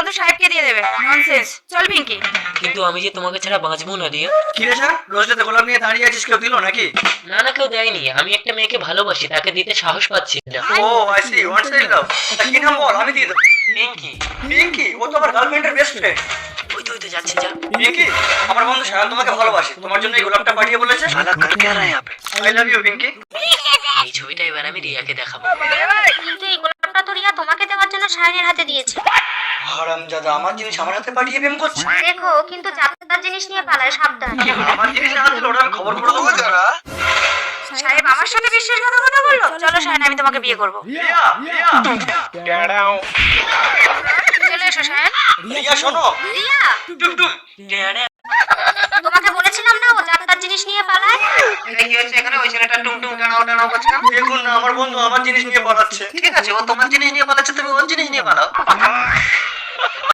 বন্ধু সাহেবকে দিয়ে দেবে। ননসেন্স। চল পিঙ্কি। কিন্তু আমি যে তোমাকে ছাড়া বাঁচবো না রিয়া। কি রে স্যার, রোজ রাতে গোলাপ নিয়ে দাঁড়িয়ে আছিস, কেউ দিল নাকি? না না, কেউ দেয়নি। আমি একটা মেয়েকে ভালোবাসি, তাকে দিতে সাহস পাচ্ছি না। ও I C, one side love. কি নাম বল, আমি দিয়ে দেবো। পিঙ্কি। পিঙ্কি? ও তো আমার গার্লফ্রেন্ডের বেস্ট ফ্রেন্ড। ওই তো যাচ্ছে যা। পিঙ্কি, আমার বন্ধু সায়ন তোমাকে ভালোবাসে, তোমার জন্য এই গোলাপটা পাঠিয়ে বলেছে। I love you Pinky. এই ছবিটা এবার আমি রিয়াকে দেখাবো। কিন্তু এই গোলাপটা তো রিয়া তোমাকে দেওয়ার জন্য সায়নের হাতে দিয়েছে। হারামজাদা, আমার জিনিস আমার হাতে পাঠিয়ে প্রেম করছে। দেখো কিন্তু যাত্রার জিনিস নিয়ে পালায়, সাবধান। আমার জিনিসের হাতে ওটা আমি খবর করে দেবো। যারা সাহেব আমার সাথে বিশ্বাসঘাতকতা কথা বললো। চলো সায়ন, আমি তোমাকে বিয়ে করবো। রিয়া, রিয়া, চলে এসো সায়ন। রিয়া শোনো। রিয়া, টুমটুম, তোমাকে বলেছিলাম না ও যাত্রার জিনিস নিয়ে পালায়। কি হচ্ছে এখানে? ওই ছেলেটা টুমটুম টানাও টানাও করছে না? দেখুন না, আমার বন্ধু আমার জিনিস নিয়ে পালাচ্ছে। ঠিক আছে, ও তোমার জিনিস নিয়ে পালাচ্ছে, তুমি ওর জিনিস নিয়ে পালাও।